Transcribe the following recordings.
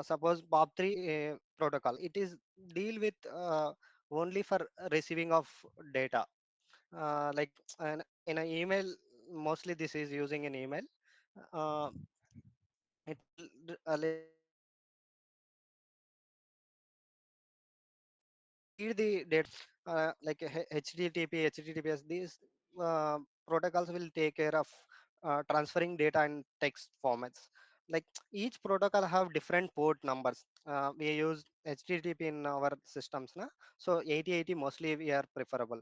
Suppose POP3 protocol, it is deal with only for receiving of data. Like in an email, mostly this is using an email. Uh, it will like read the data, like HTTP, HTTPS. These uh, protocols will take care of transferring data in text formats. Like each protocol have different port numbers. We use HTTP in our systems, na? So 8080 mostly we are preferable.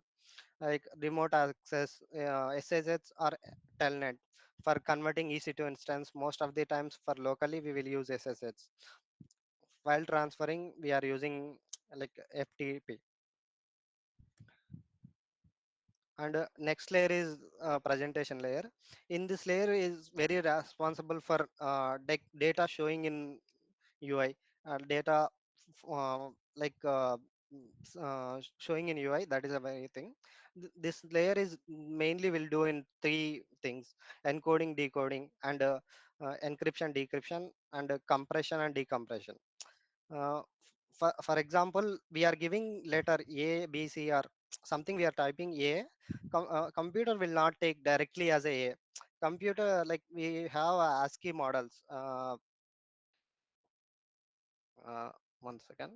Like remote access, SSH or telnet. For converting EC2 instance, most of the times for locally we will use SSH. While transferring, we are using like FTP. And next layer is presentation layer. In this layer is very responsible for data showing in UI, data like showing in UI. That is a very thing. This layer is mainly will do in three things: encoding, decoding, and encryption, decryption, and compression and decompression. uh, for example, we are giving letter A, B, C, or something. We are typing A. Computer will not take directly as a computer. Like we have ASCII models. Uh, One second.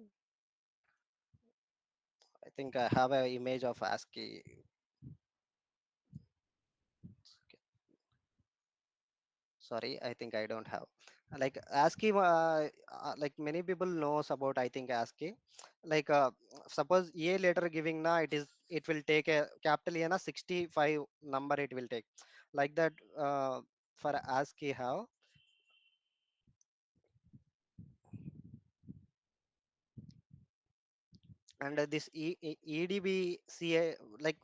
I think I have an image of ASCII. Sorry, I think I don't have. Like ASCII, like many people knows about, I think, ASCII. Like suppose A letter giving na, it will take a capital A na 65 number it will take. Like that, for ASCII have. And this EDBCA, like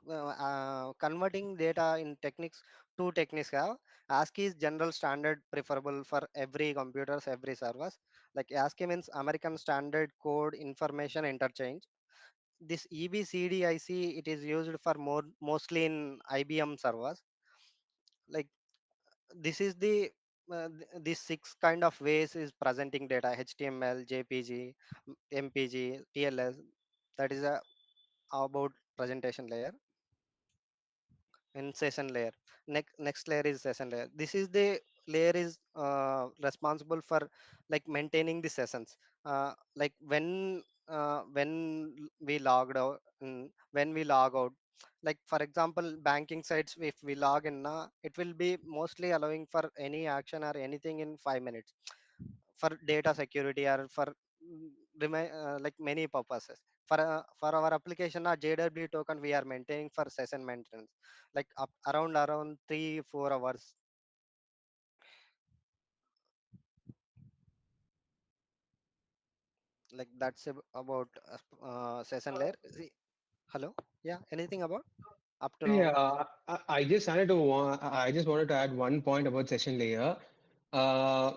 converting data in techniques, two techniques have. ASCII is general standard preferable for every computers, every servers. Like ASCII means American Standard Code Information Interchange. This EBCDIC, it is used for mostly in IBM servers. Like this is the these six kind of ways is presenting data: HTML, JPG, MPG, TLS. That is about presentation layer. And session layer, next layer is session layer. This is the layer is responsible for like maintaining the sessions, like when we logged out, when we log out. Like for example, banking sites, if we log in, it will be mostly allowing for any action or anything in 5 minutes, for data security or for like many purposes. For our application, JW token we are maintaining for session maintenance, like around 3 4 hours. Like that's about session layer. Hello, yeah, anything about up to now? Yeah, I just wanted to add one point about session layer. Uh,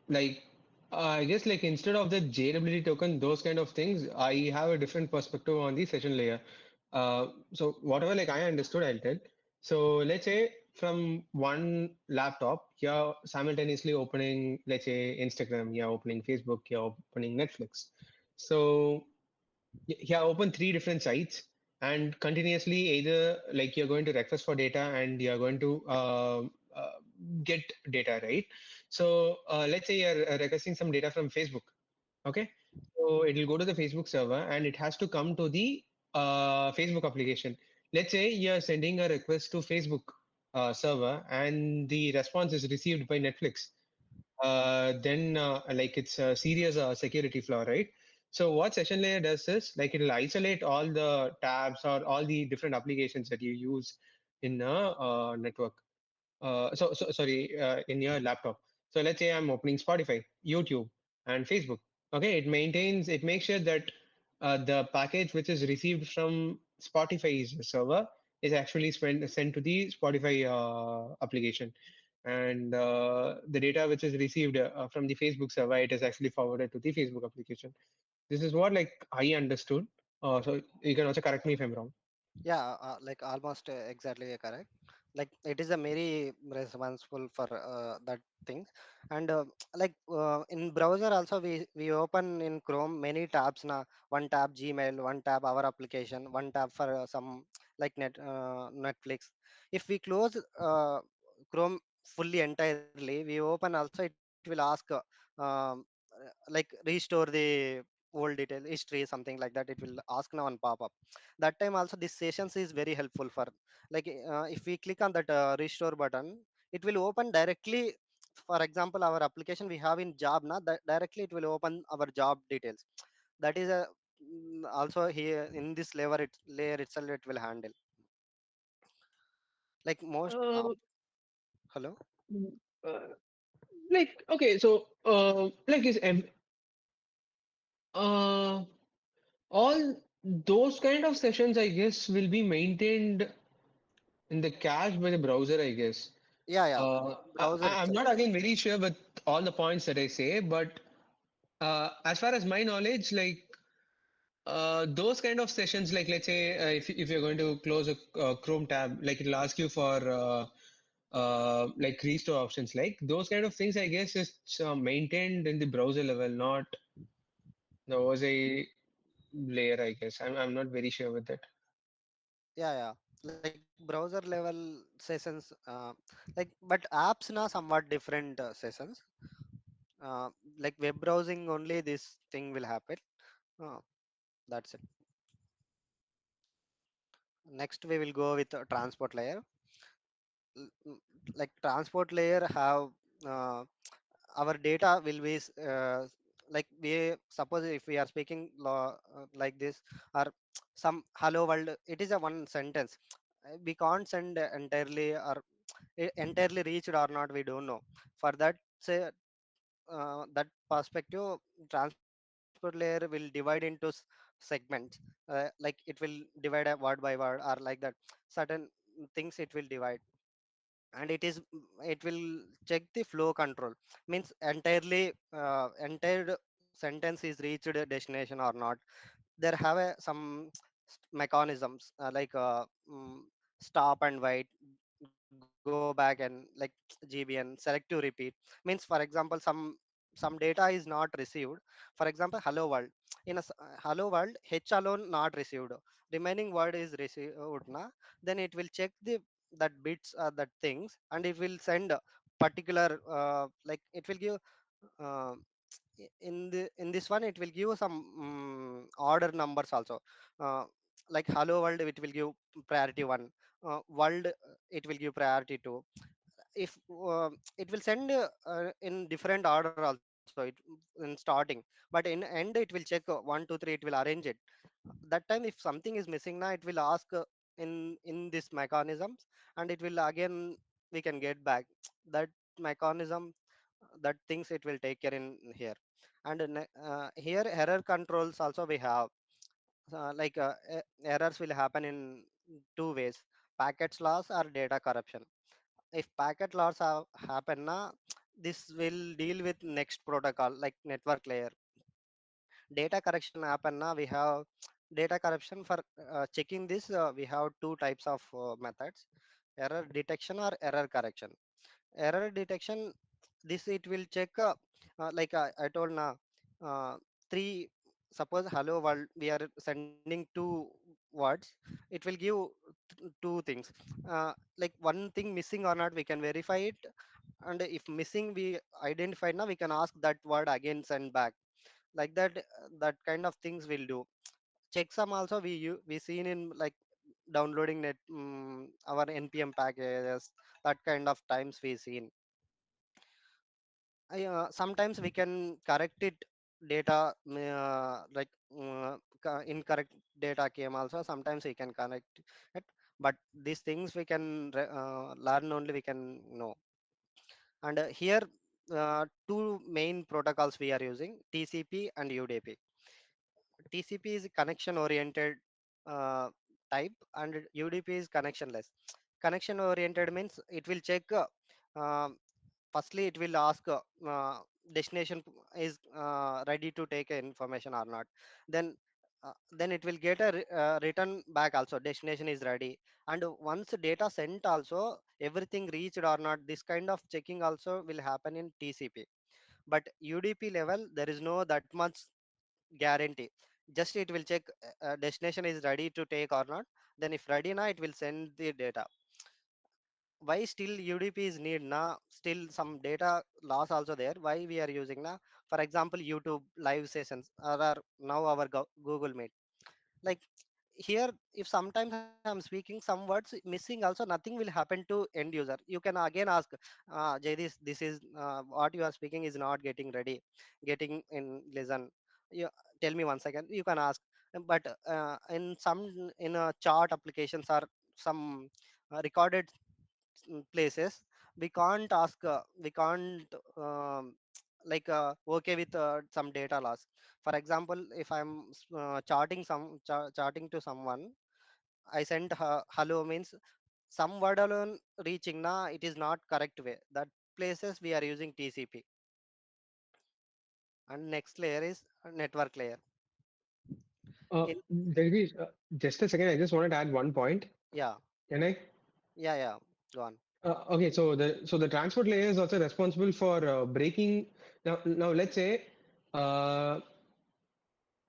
like, I guess like instead of the JWT token, those kind of things, I have a different perspective on the session layer. So whatever like I understood, I'll tell. So let's say from one laptop, you're simultaneously opening, let's say Instagram, you're opening Facebook, you're opening Netflix. So yeah, open three different sites and continuously either like you're going to request for data and you're going to get data, right? So let's say you're requesting some data from Facebook. Okay, so it will go to the Facebook server and it has to come to the Facebook application. Let's say you're sending a request to Facebook server and the response is received by Netflix. Then like it's a serious security flaw, right? So what session layer does is like it'll isolate all the tabs or all the different applications that you use in a network. Sorry, in your laptop. So let's say I'm opening Spotify, YouTube, and Facebook. Okay, it makes sure that the package which is received from Spotify's server is actually sent to the Spotify application, and the data which is received from the Facebook server, it is actually forwarded to the Facebook application. This is what like I understood. So you can also correct me if I'm wrong. Yeah, like almost exactly correct. like it is a very responsible for that things. And in browser also, we open in Chrome many tabs now. One tab Gmail, one tab our application, one tab for some like Netflix. If we close Chrome fully entirely, we open also, it will ask um, like restore the old detail history, something like that. It will ask now on pop up. That time also this sessions is very helpful for, like if we click on that restore button, it will open directly. For example, our application we have in job now, that directly it will open our job details. That is a also here in this layer itself it will handle, like most Uh, hello. mm, uh, like okay, so like is uh all those kind of sessions, I guess, will be maintained in the cache by the browser, I guess. Yeah, yeah, browser I'm itself. not again very sure with all the points that I say, but as far as my knowledge, like those kind of sessions, like let's say if you're going to close a Chrome tab, like it'll ask you for like restore options, like those kind of things, I guess, is maintained in the browser level, not the OSI layer, I guess. I'm not very sure with that. Yeah, yeah, like browser level sessions, like but apps now somewhat different sessions. uh, like web browsing only this thing will happen. uh, that's it. Next we will go with transport layer. Like transport layer have uh, our data will be like we suppose if we are speaking like this, or some hello world, it is a one sentence. We can't send entirely, or entirely reached or not, we don't know. For that, say, that perspective, transport layer will divide into segments. Like it will divide a word by word, or like that, certain things it will divide. And it will check the flow control, means entirely entire sentence is reached a destination or not. There have some mechanisms, stop and wait, go back, and like gbn select to repeat. Means for example, some data is not received. For example, hello world. In a hello world, h alone not received, remaining word is received na. Then it will check the that bits or that things, and it will send a particular like it will give uh, in this one it will give some order numbers also. uh, like hello world it will give priority 1, world it will give priority 2. If it will send in different order also, in starting, but in end it will check 1 2 3, it will arrange it. That time if something is missing now, it will ask in this mechanisms, and it will again we can get back that mechanism, that things it will take care in here. And here error controls also we have. Errors will happen in two ways: packets loss or data corruption. If packet loss happen na, this will deal with next protocol like network layer. Data correction happen na, we have data corruption for checking this. We have two types of methods: error detection or error correction. Error detection, this it will check I told na, uh, three, suppose hello world we are sending two words, it will give two things. Like one thing missing or not, we can verify it. And if missing we identified now, we can ask that word again send back, like that. That kind of things we'll do. Checksum also we seen in like downloading our npm packages. That kind of times we seen. Sometimes we can correct it data, incorrect data came also, sometimes we can correct it. But these things we can learn only, we can know. And here two main protocols we are using: tcp and udp. TCP is connection oriented uh, type, and UDP is connectionless. Connection oriented means it will check. Firstly, it will ask destination is ready to take information or not. Then then it will get a return back also, destination is ready. And once data sent also, everything reached or not, this kind of checking also will happen in TCP. But UDP level, there is no that much guarantee. Just it will check destination is ready to take or not. Then if ready na, it will send the data. Why still UDP is need na, still some data loss also there, why we are using na? For example, YouTube live sessions or now our Google Meet. Like here, if sometimes I'm speaking some words missing also, nothing will happen to end user. You can again ask, Jay, this is what you are speaking is not getting ready, getting in listen. You tell me one second, you can ask. But in some, in chart applications or some recorded places, we can't ask, we can't okay with some data loss. For example, if I'm charting to someone, I sent hello means some word alone reaching na, it is not correct way. That places we are using TCP. And next layer is network layer. In There is just a second. I just wanted to add one point. yeah, Can I? yeah, go on. Okay, so the transport layer is also responsible for breaking. Now let's say uh,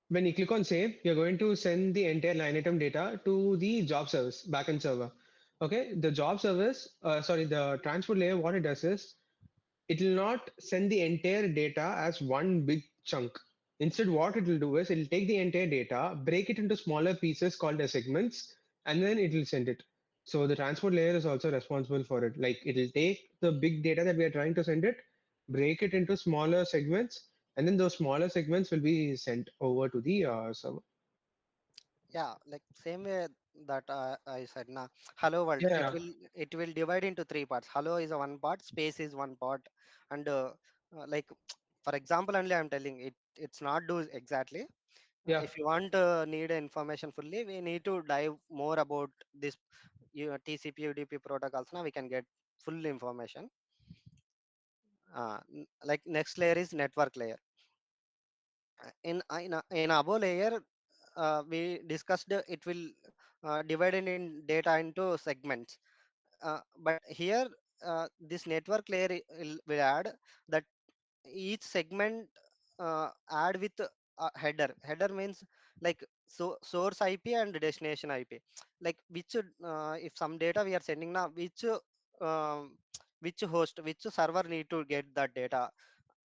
when you click on save, you're going to send the entire line item data to the job service backend server. Okay, the job service, sorry, the transport layer, what it does is it will not send the entire data as one big chunk. Instead, what it will do is it will take the entire data, break it into smaller pieces called as segments, and then it will send it. So the transport layer is also responsible for it. Like it will take the big data that we are trying to send it, break it into smaller segments, and then those smaller segments will be sent over to the server. Yeah, like same way that I said na, hello world, Yeah, it will divide into three parts. Hello is a one part, space is one part. And like for example only I'm telling it, it's not do exactly. yeah. If you want need information fully, we need to dive more about this TCP UDP protocols now, we can get full information. Like next layer is network layer. In above layer, we discussed it will divided in data into segments. But here, this network layer will add that each segment add with header means like, so source IP and destination IP. Like which if some data we are sending now, um, which host, which server need to get that data,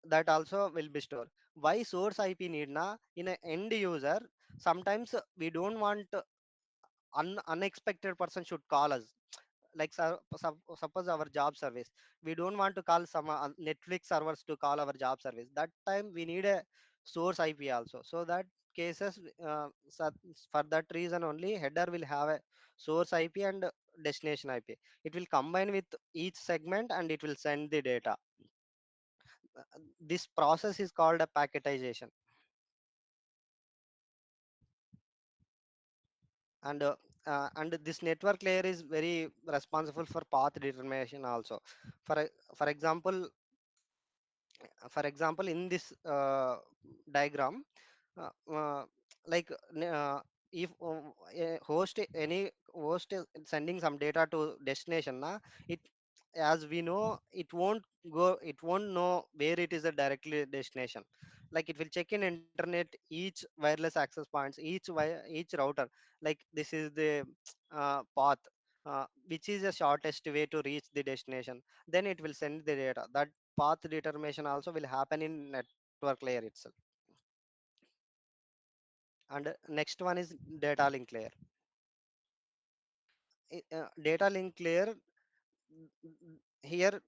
that also will be stored. Why source IP need na? In an end user, sometimes we don't want unexpected person should call us. Like suppose our job service, we don't want to call some Netflix servers to call our job service. That time we need a source IP also. So that cases, for that reason only, header will have a source IP and destination IP. It will combine with each segment and it will send the data. This process is called a packetization. And and this network layer is very responsible for path determination also. For example, in this diagram, uh, uh, like if a host, any host is sending some data to destination na, it, as we know, it won't know where it is a directly destination. Like it will check in internet each wireless access points, each router, like this is the path, which is the shortest way to reach the destination. Then it will send the data. That path determination also will happen in network layer itself. And next one is data link layer. Data link layer, here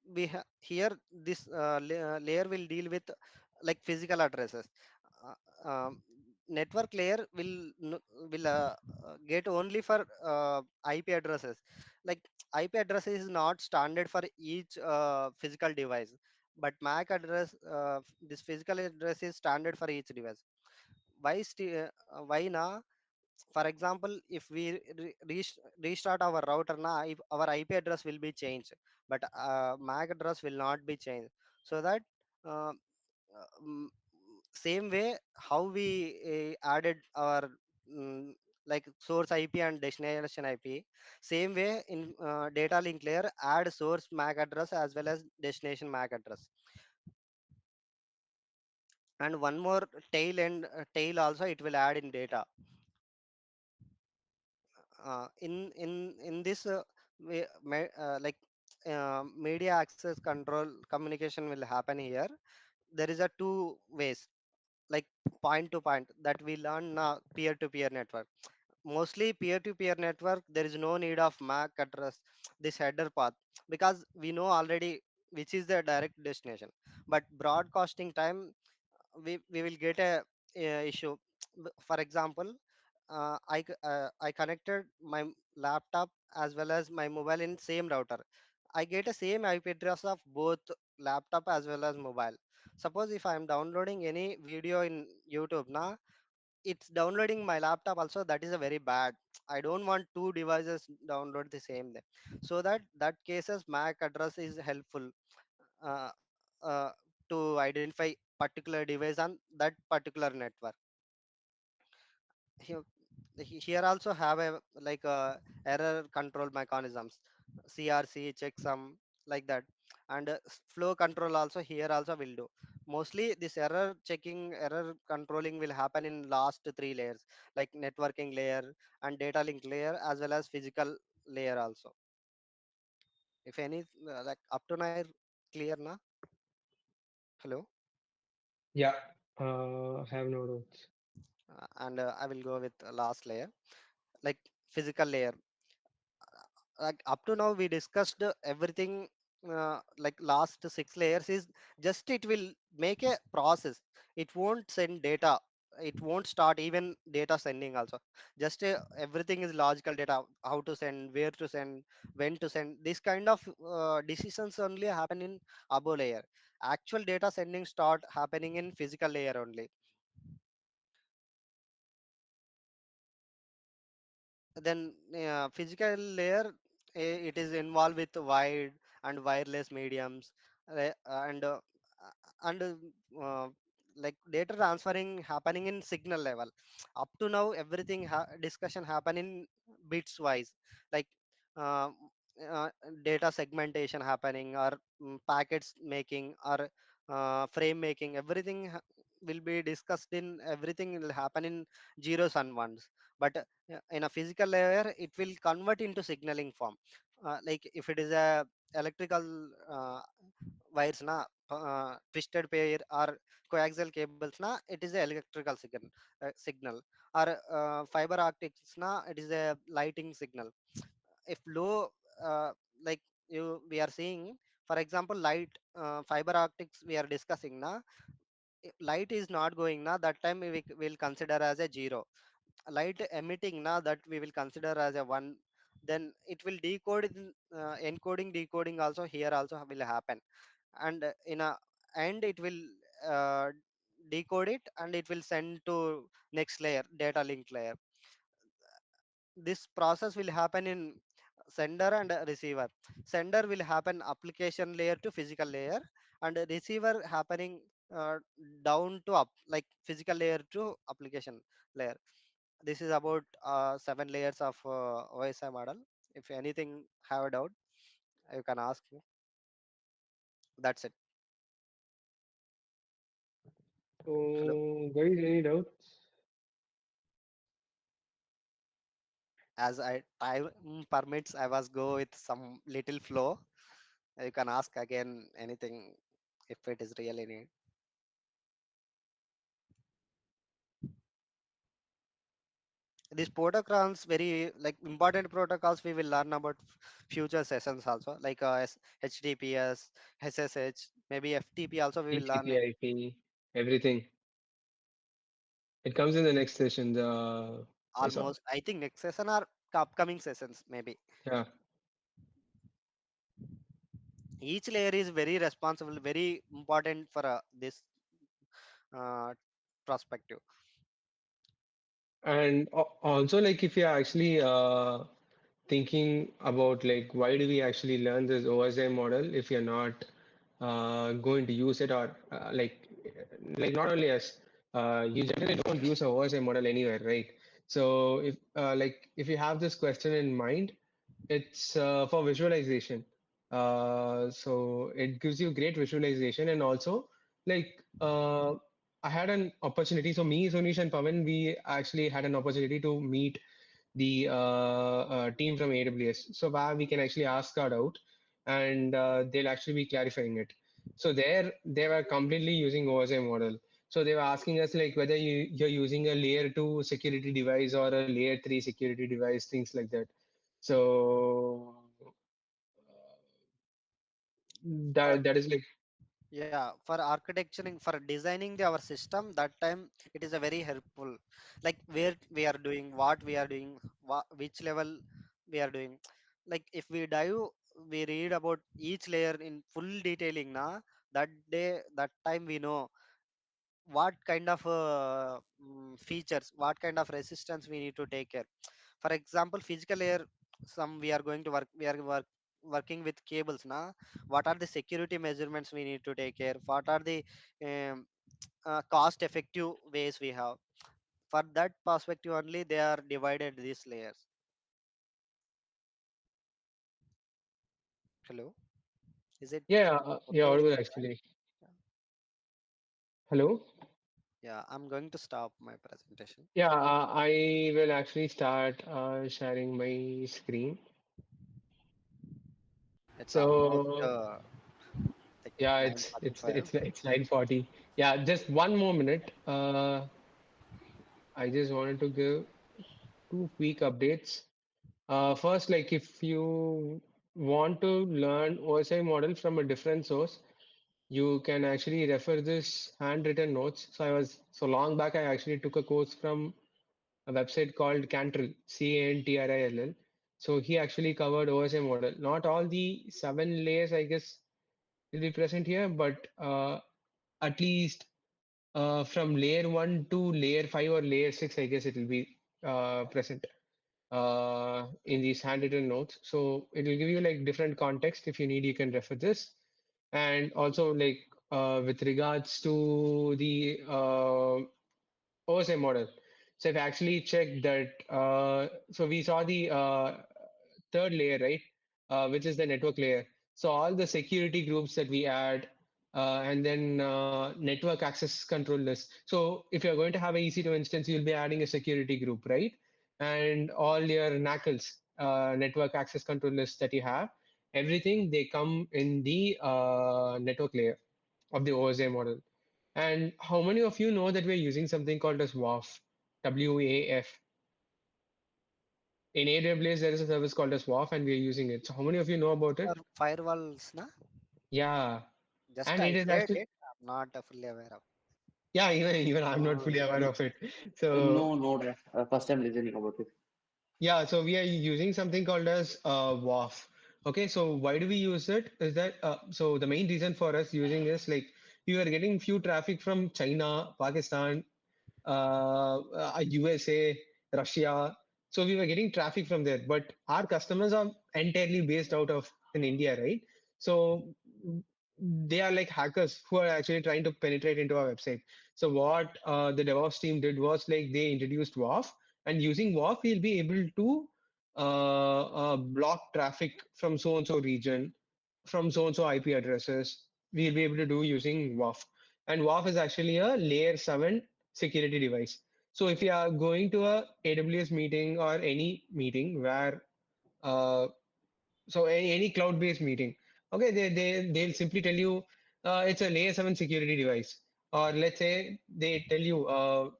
here this layer will deal with like physical addresses. uh, um, Network layer will get only for IP addresses. Like IP address is not standard for each physical device, but MAC address, this physical address is standard for each device. Why na? For example, if we restart our router now, if our IP address will be changed, but MAC address will not be changed. So that uh, mm, same way how we added our mm, like source IP and destination IP. Same way in data link layer, add source MAC address as well as destination MAC address. And one more tail also it will add in data. In this like media access control communication will happen here. There is a two ways, like point to point, that we learn peer to peer network. Mostly peer to peer network, there is no need of MAC address, this header path, because we know already which is the direct destination. But broadcasting time, we will get a issue. For example, I connected my laptop as well as my mobile in same router. I get a same IP address of both laptop as well as mobile. Suppose if I am downloading any video in YouTube now, it's downloading my laptop also, that is a very bad. I don't want two devices download the same day. So that cases MAC address is helpful uh, uh, to identify particular device on that particular network. Here, here also have a like error control mechanisms, CRC checksum, like that. And flow control also here also will do. Mostly this error checking, error controlling will happen in last three layers, like networking layer and data link layer as well as physical layer also. If any like up to now clear na? Hello. Yeah, have no doubts. And I will go with last layer, like physical layer. Like up to now we discussed everything. Like last six layers is just it will make a process. It won't send data, it won't start even data sending also. Just everything is logical data, how to send, where to send, when to send, this kind of decisions only happen in above layer. Actual data sending start happening in physical layer only. Then physical layer, it is involved with wide and wireless mediums, and and uh, like data transferring happening in signal level. Up to now everything discussion happen in bits wise, like uh, uh, data segmentation happening, or packets making, or frame making, everything will be discussed in, everything will happen in zeros and ones. But in a physical layer it will convert into signaling form. Like if it is a electrical wires na, twisted pair or coaxial cables na, it is a electrical signal. Or fiber optics na, it is a lighting signal. If low, uh, like we are seeing, for example light, fiber optics we are discussing na, light is not going na, that time we will consider as a zero. Light emitting na, that we will consider as a one. Then it will decode encoding decoding also here also will happen. And in a end it will uh, decode it and it will send to next layer, data link layer. This process will happen in sender and receiver. Sender will happen application layer to physical layer, and receiver happening uh, down to up, like physical layer to application layer. This is about seven layers of OSI model. If anything have a doubt, you can ask me. That's it. Hello. So, guys, any doubts? As I time permits, I was go with some little flow. You can ask again anything if it is really need. These protocols very like important protocols we will learn about future sessions also, like HTTPS, SSH, maybe FTP also we will learn it. TCP/IP, everything. It comes in the next session. I saw. Almost I think next session or upcoming sessions maybe. Yeah. Each layer is very responsible, very important for this uh, perspective. And also, like, if you're actually thinking about like why do we actually learn this OSI model if you're not going to use it, or like not only us, you generally don't use a OSI model anywhere, right? So if you have this question in mind, it's for visualization. So it gives you great visualization, and also like I had an opportunity. So me, Sonish, and Pavan, we actually had an opportunity to meet the team from AWS. So where we can actually ask our doubt, and they'll actually be clarifying it. So there they were completely using OSI model. So they were asking us like whether you're using a layer 2 security device or a layer 3 security device, things like that. So For that is like yeah, for architecturing, for designing our system, that time it is a very helpful. Like where we are doing, what we are doing, which level we are doing. Like if we dive, we read about each layer in full detailing. Na that day, that time we know what kind of features, what kind of resistance we need to take care. For example, physical layer, some we are going to work, working with cables. Na what are the security measurements we need to take care? What are the um, cost effective ways we have? For that perspective only, they are divided these layers. Hello, is it yeah, yeah, okay? audible actually. Hello. Yeah, I'm going to stop my presentation. Yeah, I will actually start sharing my screen. It's almost So like yeah, it's 9:45. it's 9:40. Yeah, just one more minute. I just wanted to give two quick updates. First, like if you want to learn OSI model from a different source, you can actually refer this handwritten notes. So I was so long back, I actually took a course from a website called Cantrill, Cantrill. So he actually covered OSI model. Not all the 7 layers, I guess, will be present here, but at least from layer 1 to layer 5 or layer 6, I guess it will be present in these handwritten notes. So it will give you like different context. If you need, you can refer this. And also like with regards to the OSI model. So I've actually checked that. So we saw the third layer, right? Which is the network layer. So all the security groups that we add, and then network access control list. So if you're going to have a EC2 instance, you'll be adding a security group, right? And all your NACLs, network access control lists that you have, everything they come in the network layer of the OSI model. And how many of you know that we're using something called as WAF? WAF. In AWS, there is a service called as WAF, and we're using it. So how many of you know about For it? firewalls, na? Yeah, Just and I it is heard actually it. I'm not fully aware of. yeah. Even I'm not fully aware N- of it. So no, no, first time listening about it. yeah, so we are using something called as WAF. Okay, so why do we use it? Is that so the main reason for us using is like we were getting few traffic from China, Pakistan, USA, Russia. So we were getting traffic from there, but our customers are entirely based out of in India, right? So they are like hackers who are actually trying to penetrate into our website. So what the DevOps team did was like they introduced WAF, and using WAF, we'll be able to block traffic from so and so region, from so and so IP addresses. We'll be able to do using WAF. And WAF is actually a layer 7 security device. So if you are going to a AWS meeting or any meeting where uh, so any cloud-based meeting, okay, they'll simply tell you it's a layer 7 security device. Or let's say they tell you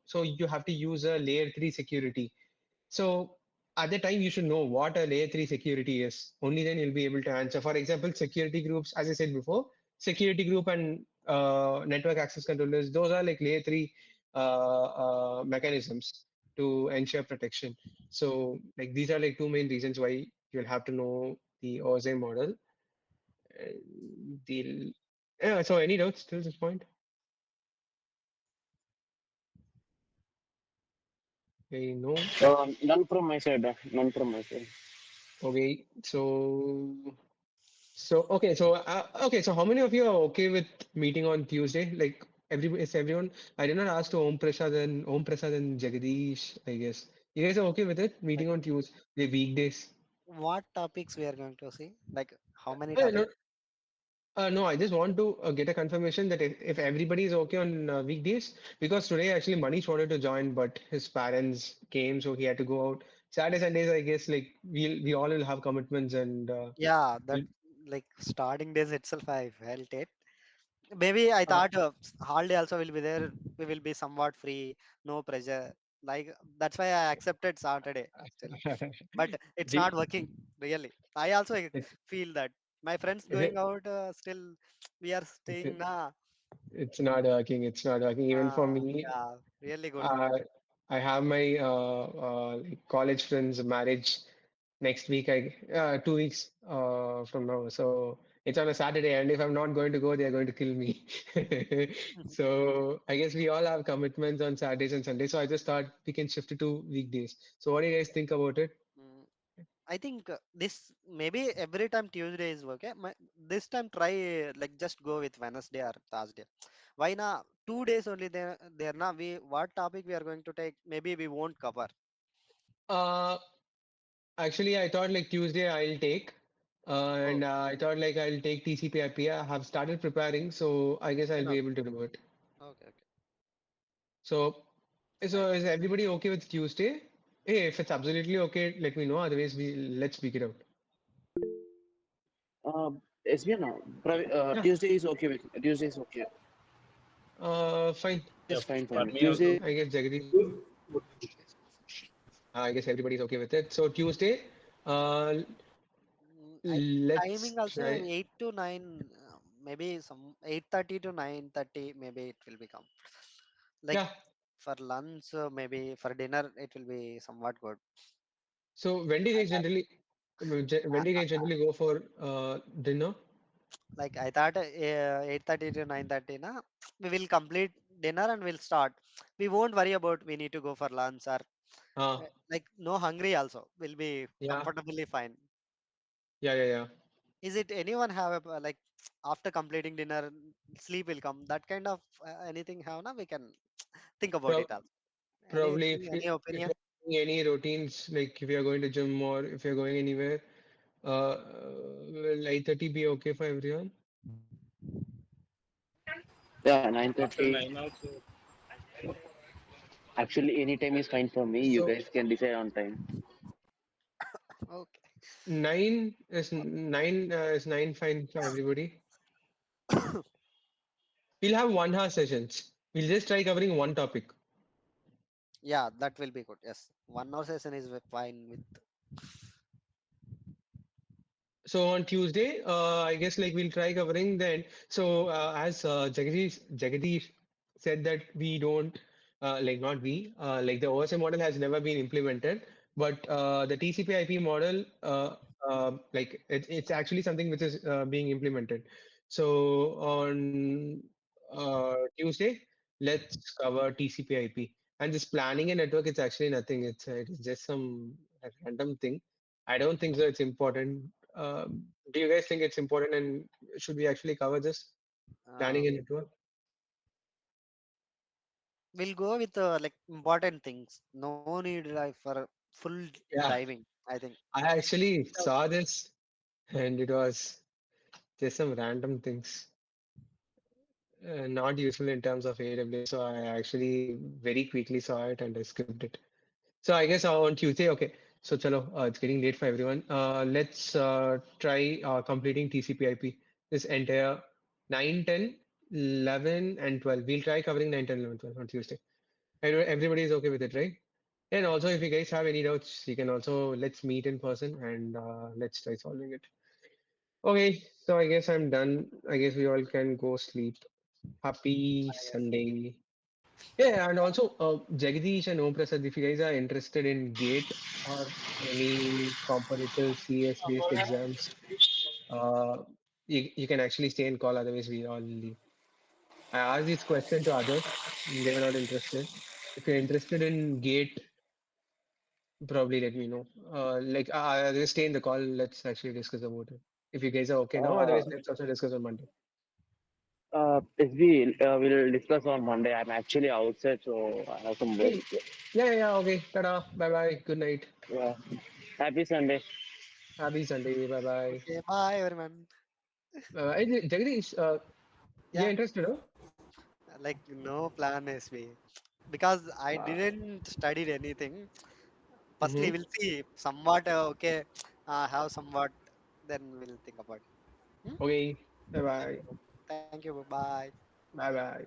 so you have to use a layer 3 security. So at the time, you should know what a layer 3 security is. Only then you'll be able to answer. For example, security groups, as I said before, security group and network access controllers, those are like layer 3 mechanisms to ensure protection. So like these are like two main reasons why you'll have to know the OSI model. The yeah, so any doubts till this point? Okay, no. None from my side. None from my side. Okay, so how many of you are okay with meeting on Tuesday? Like is everyone? I did not ask to Om Prasad and Jagadish, I guess. You guys are okay with it? Like Meeting on Tuesday, the weekdays. what topics we are going to see? Like how many No, topics? no, I just want to get a confirmation that if everybody is okay on weekdays, because today actually Manish wanted to join, but his parents came, so he had to go out. Saturday, Sundays, I guess like we all will have commitments and Yeah, that we'll, like starting days itself I felt it. Maybe I uh, thought holiday also will be there. We will be somewhat free, no pressure. Like that's why I accepted Saturday still. But it's not we, working really. I also it's feel that my friends is going it, out still we are staying na. it's not working. It's not working. Even for me, Yeah, really good. uh, I have my like college friends' marriage next week. 2 weeks from now. So it's on a Saturday, and if I'm not going to go, they are going to kill me. So I guess we all have commitments on Saturdays and Sundays. So I just thought we can shift it to weekdays. So what do you guys think about it? Mm, I think this maybe every time Tuesday is okay. This time try like just go with Wednesday or Thursday. Why not? 2 days only there now. We what topic we are going to take? Maybe we won't cover. Uh, Actually, I thought like Tuesday I'll take, Oh, and I thought like I'll take TCP/IP. I have started preparing, so I guess I'll be okay, able to do it. okay. So, Fine. so is everybody okay with Tuesday? Hey, if it's absolutely okay, let me know. Otherwise, let's speak it out. SBN, Yeah, Tuesday is okay with Tuesday is okay. fine. It's fine for For me. me also. Tuesday, I guess Jagadish. I guess everybody's okay with it. So Tuesday, uh, I think let's timing also try. 8 to 9. Maybe some 8:30 to 9:30. Maybe it will become like Yeah. for lunch. Maybe for dinner it will be somewhat good. So when do you I guys thought, generally, when do you guys generally go for dinner? like I thought 8:30 to 9:30. Na, we will complete dinner and we'll start. We won't worry about we need to go for lunch or like no hungry also. We'll be Yeah, comfortably fine. yeah. Is it anyone have a like after completing dinner sleep will come that kind of anything have na we can think about Pro it also. Probably Any if opinion? you're doing any routines, like if you're going to gym or if you're going anywhere, will 8:30 be okay for everyone? yeah, After 9:30. 9 also. Actually, any time is fine for me. You So guys can decide on time. Okay. 9 is 9 fine for everybody. We'll have 1 hour sessions. We'll just try covering one topic. Yeah, that will be good. Yes, 1 hour session is fine with. So on Tuesday, I guess like we'll try covering then. So as Jagadish said that we don't like not we like the OSI model has never been implemented, but the TCP/IP model like it's actually something which is being implemented. So on Tuesday, let's cover TCP/IP and this planning a network. It's actually nothing. It's just some random thing. I don't think so. It's important. Do you guys think it's important and should we actually cover this Uh, planning a network? we'll go with like important things. No need like for full Yeah, diving. I think. I actually So, saw this and it was just some random things, not useful in terms of AWS. So I actually very quickly saw it and I skipped it. So I guess on Tuesday, okay. So chalo, it's getting late for everyone. Let's try completing TCP/IP this entire 9, 10, 11, and 12. We'll try covering 9, 10, 11, 12 on Tuesday. Everybody is okay with it, right? And also, if you guys have any doubts, you can also let's meet in person and let's try solving it. Okay, so I guess I'm done. I guess we all can go sleep. Happy Sunday. Yeah, and also Jagdish and Om Prasad, if you guys are interested in GATE or any competitive CS based exams, uh, you can actually stay and call, otherwise we all leave. I asked this question to others, they were not interested. If you're interested in GATE, probably let me know. Just stay in the call, let's actually discuss about it. If you guys are okay now, Uh, otherwise let's also discuss on Monday. SB, we'll discuss on Monday. I'm actually outside, so I have some work. Hey, yeah. Okay. Ta-da. Bye bye. Good night. Yeah. Happy Sunday. Happy Sunday. Bye bye. Okay, bye everyone. Hey, Jagdish, Yeah, you're interested, huh? like no plan SB because I didn't study anything. Firstly, Mm-hmm. we'll see somewhat okay. Have somewhat, then we'll think about it. Hmm? Okay. Bye bye. Thank you. Bye. Bye bye.